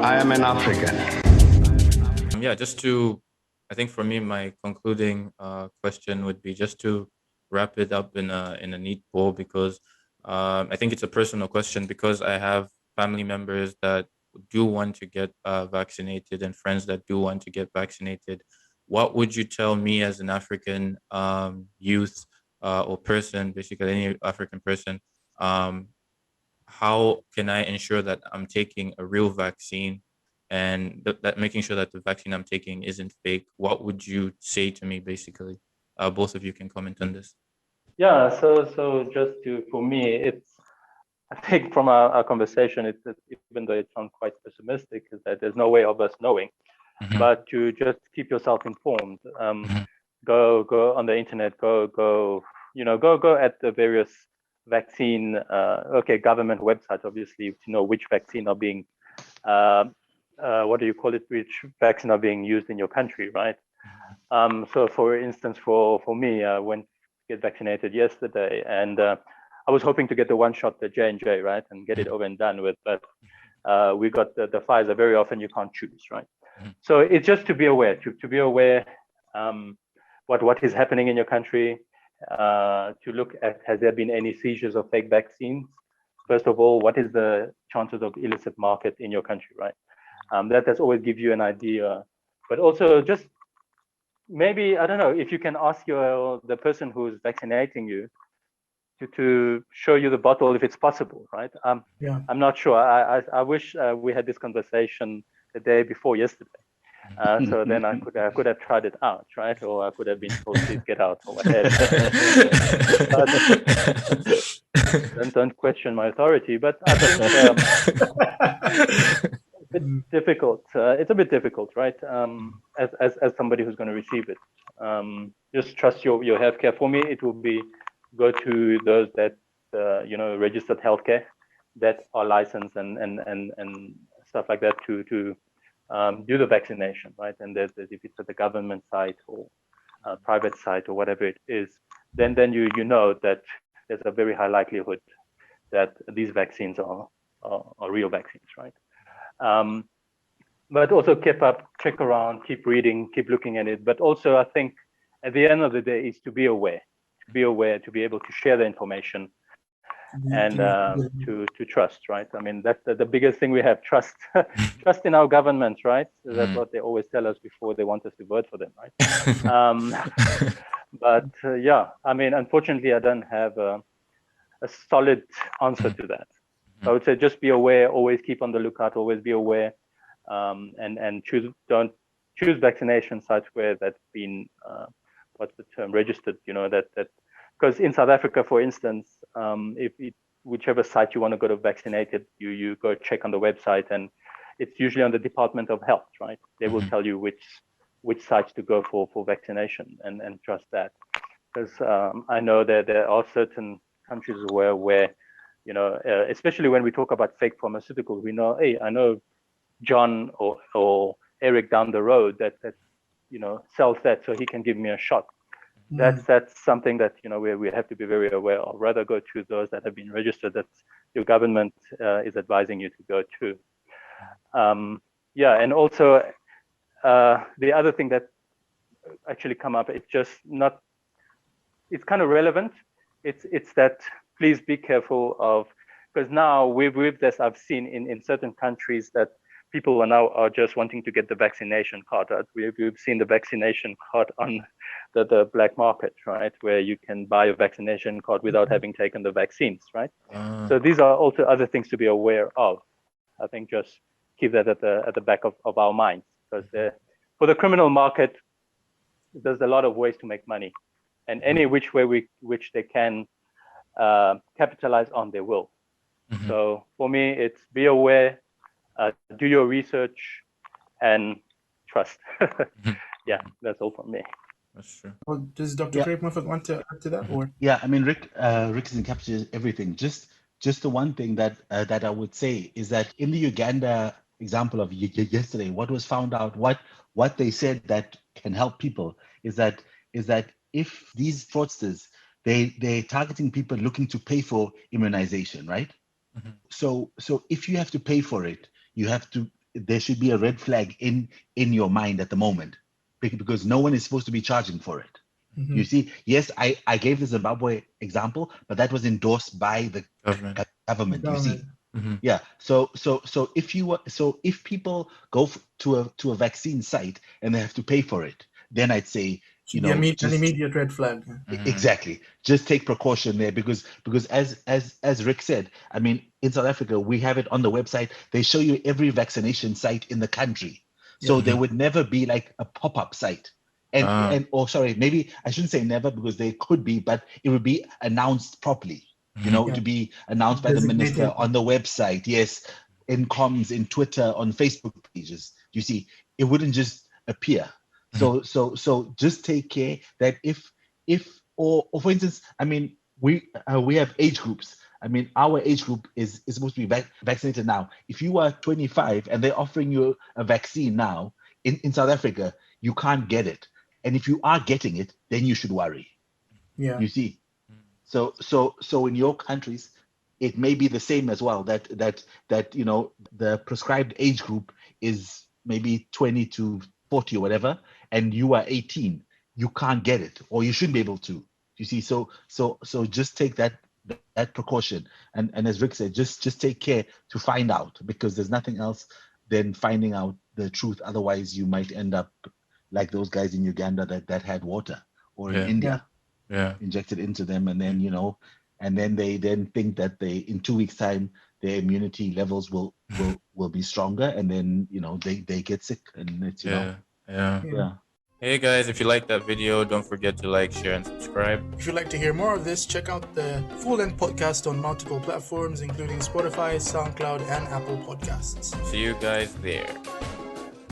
I am an African. Yeah, I think for me, my concluding question would be just to wrap it up in a neat bow, because I think it's a personal question, because I have family members that do want to get vaccinated and friends that do want to get vaccinated. What would you tell me as an African youth or person, basically any African person? Um, how can I ensure that I'm taking a real vaccine, and that making sure that the vaccine I'm taking isn't fake? What would you say to me, basically? Both of you can comment on this. Yeah, so just for me, I think from our conversation, even though it sounds quite pessimistic, is that there's no way of us knowing, but to just keep yourself informed. Go on the internet, go at the various vaccine, government websites, obviously, to know which vaccine are being, which vaccine are being used in your country, right? So for instance, for me, I went to get vaccinated yesterday, and I was hoping to get the one shot, the J&J, right, and get it over and done with, but we got the Pfizer. Very often you can't choose, right? So it's just to be aware, to be aware what is happening in your country, to look at, has there been any seizures of fake vaccines? First of all, what is the chances of illicit market in your country, right? That's always gives you an idea, but also just maybe, I don't know, if you can ask the person who's vaccinating you to show you the bottle if it's possible, right? Yeah. I'm not sure. I wish we had this conversation the day before yesterday. So then I could have tried it out, right? Or I could have been told, please get out, or whatever. Don't question my authority. But I think it's a bit difficult. It's a bit difficult, right? As somebody who's going to receive it, just trust your healthcare. For me, it will be go to those that registered healthcare that are licensed and stuff like that to do the vaccination, right? And there's if it's at the government site or private site or whatever it is, then you know that there's a very high likelihood that these vaccines are real vaccines, right? But also check around, keep reading, keep looking at it. But also, I think at the end of the day is to be aware, to be able to share the information, and to trust, right? I mean, that's the biggest thing we have, trust. Trust in our government, right? That's what they always tell us before they want us to vote for them, right? But yeah, I mean, unfortunately, I don't have a solid answer to that. So I would say just be aware, always keep on the lookout, always be aware, and don't choose vaccination sites where that's been what's the term, registered, that because in South Africa, for instance, whichever site you want to go to vaccinated, you go check on the website, and it's usually on the Department of Health, right? They will tell you which sites to go for vaccination, and trust that. Because I know that there are certain countries where especially when we talk about fake pharmaceuticals, we know, hey, I know John or Eric down the road that sells that, so he can give me a shot. That's something that we have to be very aware of. Rather go to those that have been registered, that your government is advising you to go to. And also the other thing that actually come up, it's just not, it's kind of relevant. It's that please be careful of, because now with this, I've seen in certain countries that people are just wanting to get the vaccination card. We've seen the vaccination card on the black market, right? Where you can buy a vaccination card without having taken the vaccines, right? So these are also other things to be aware of. I think just keep that at the back of our minds, because for the criminal market, there's a lot of ways to make money, and any which way which they can capitalize on, they will. So for me, it's be aware, do your research, and trust. Yeah, that's all from me. That's true. Well, does Dr. Craig Moffat want to add to that, or? Yeah, I mean, Rick has encapsulated everything. Just the one thing that I would say is that in the Uganda example of yesterday, what was found out, what they said that can help people is that if these fraudsters, they're targeting people looking to pay for immunization, right? So if you have to pay for it, you have to there should be a red flag in your mind at the moment, because no one is supposed to be charging for it. Mhm. You see, yes, I gave the Zimbabwe example, but that was endorsed by the government. You see, yeah. So if people go to a vaccine site and they have to pay for it, then I'd say, Should be an immediate red flag. exactly, just take precaution there, because as Rick said, I mean, in South Africa we have it on the website. They show you every vaccination site in the country, so there would never be like a pop-up site. And or sorry, maybe I shouldn't say never, because they could be, but it would be announced properly, to be announced by the minister on the website, yes, in comms, in Twitter, on Facebook pages. You see, it wouldn't just appear. So just take care that if or for instance, I mean, we have age groups. I mean, our age group is supposed to be vaccinated now. If you are 25 and they're offering you a vaccine now in South Africa, you can't get it. And if you are getting it, then you should worry. Yeah. You see, so in your countries, it may be the same as well. That the prescribed age group is maybe 20 to 40 or whatever, and you are 18. You can't get it, or you shouldn't be able to. You see, so just take that precaution, and as Rick said, just take care to find out, because there's nothing else than finding out the truth. Otherwise, you might end up like those guys in Uganda that had water, or in India, injected into them, and then they then think that in 2 weeks' time their immunity levels will be stronger, and then they get sick, and it's yeah. Hey guys, if you like that video, don't forget to like, share, and subscribe. If you'd like to hear more of this, check out the full-length podcast on multiple platforms, including Spotify, SoundCloud, and Apple Podcasts. See you guys there.